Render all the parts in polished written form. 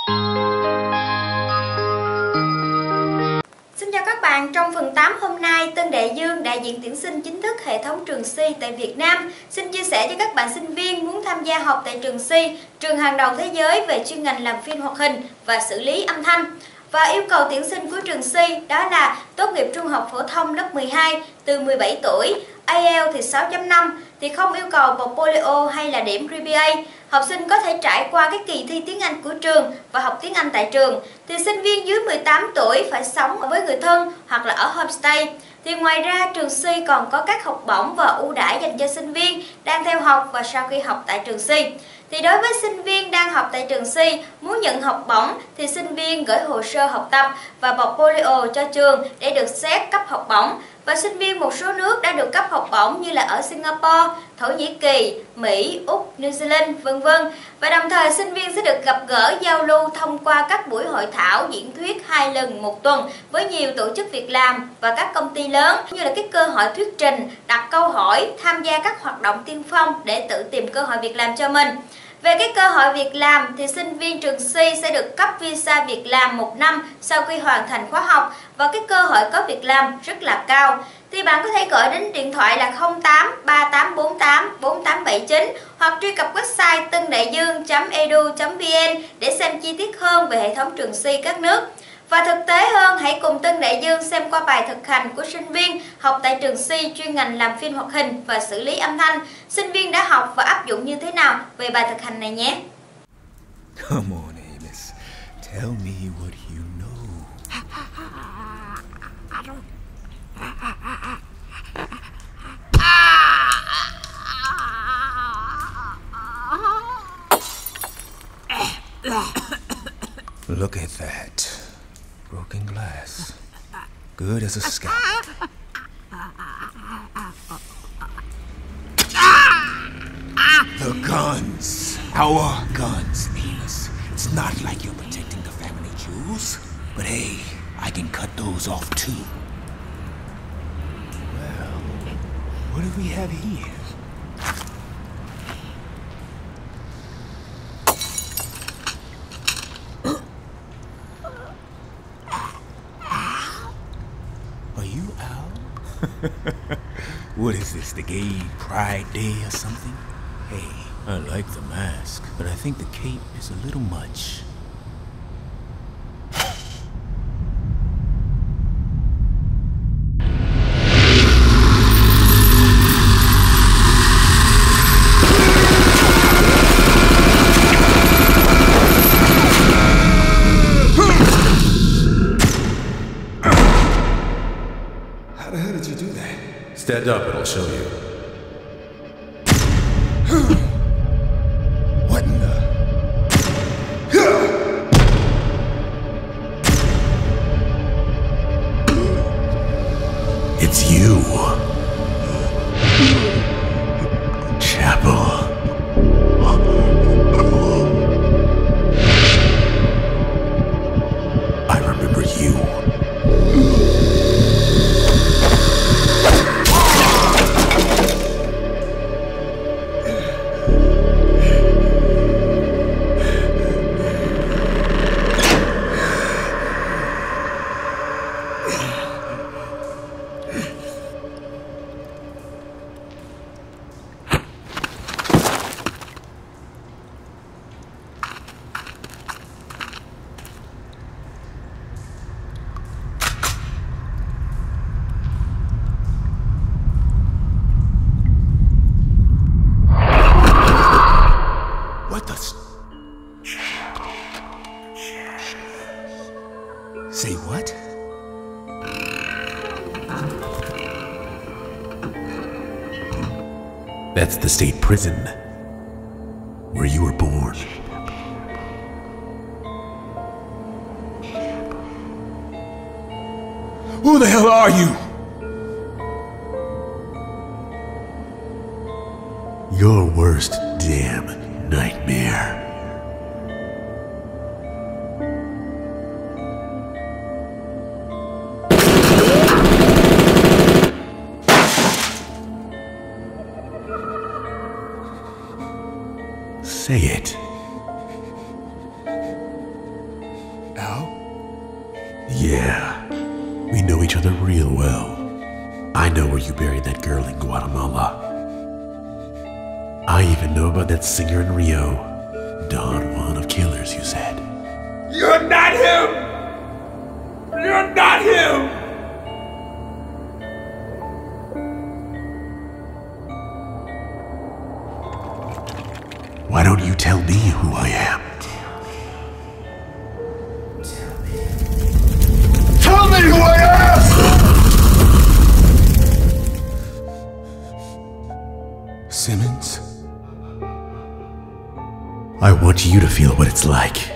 Xin chào các bạn, trong phần 8 hôm nay, Tân Dương, đại diện tuyển sinh chính thức hệ thống trường C tại Việt Nam, xin chia sẻ cho các bạn sinh viên muốn tham gia học tại trường C, trường hàng đầu thế giới về chuyên ngành làm phim hoạt hình và xử lý âm thanh. Và yêu cầu tuyển sinh của trường C đó là tốt nghiệp trung học phổ thông lớp 12 từ 17 tuổi, IELTS thì 6.5, thì không yêu cầu portfolio hay là điểm GPA. Học sinh có thể trải qua cái kỳ thi tiếng Anh của trường và học tiếng Anh tại trường. Thì sinh viên dưới 18 tuổi phải sống với người thân hoặc là ở homestay. Thì ngoài ra trường C còn có các học bổng và ưu đãi dành cho sinh viên đang theo học và sau khi học tại trường C. Thì đối với sinh viên đang học tại trường C muốn nhận học bổng thì sinh viên gửi hồ sơ học tập và portfolio cho trường để được xét cấp học bổng. Và sinh viên một số nước đã được cấp học bổng như là ở Singapore, Thổ Nhĩ Kỳ, Mỹ, Úc, New Zealand, v.v. Và đồng thời sinh viên sẽ được gặp gỡ giao lưu thông qua các buổi hội thảo diễn thuyết 2 lần một tuần với nhiều tổ chức việc làm và các công ty lớn, như là cái cơ hội thuyết trình, đặt câu hỏi, tham gia các hoạt động tiên phong để tự tìm cơ hội việc làm cho mình. Về cái cơ hội việc làm thì sinh viên trường C sẽ được cấp visa việc làm 1 năm sau khi hoàn thành khóa học và cái cơ hội có việc làm rất là cao. Thì bạn có thể gọi đến điện thoại là 08 3848 4879 hoặc truy cập website tândaidương.edu.vn để xem chi tiết hơn về hệ thống trường C các nước. Và thực tế hơn, hãy cùng Tân Đại Dương xem qua bài thực hành của sinh viên học tại trường C chuyên ngành làm phim hoạt hình và xử lý âm thanh. Sinh viên đã học và áp dụng như thế nào về bài thực hành này nhé. Come on, Amos. Tell me what you know. Look at that. Broken glass. Good as a scalpel. The guns. Our guns, Amos. It's not like you're protecting the family jewels. But hey, I can cut those off too. Well, what do we have here? What is this, the gay pride day or something? Hey, I like the mask, but I think the cape is a little much. How the hell did you do that? Stand up and I'll show you. What in the... It's you. Chapel. I remember you. Say what? That's the state prison where you were born. Who the hell are you? Your worst damn nightmare. Say it. Yeah, we know each other real well. I know where you buried that girl in Guatemala. I even know about that singer in Rio. Don Juan of Killers, you said. You're not him! You're not him! Why don't you tell me who I am? Tell me who I am! Simmons? I want you to feel what it's like.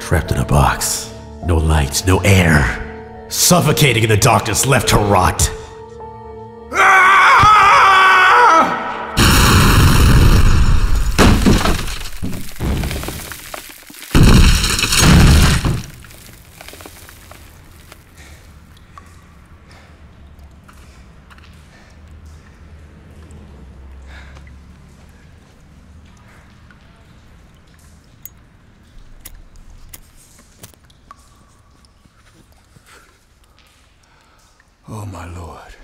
Trapped in a box. No light, no air. Suffocating in the darkness, left to rot. Oh, my lord.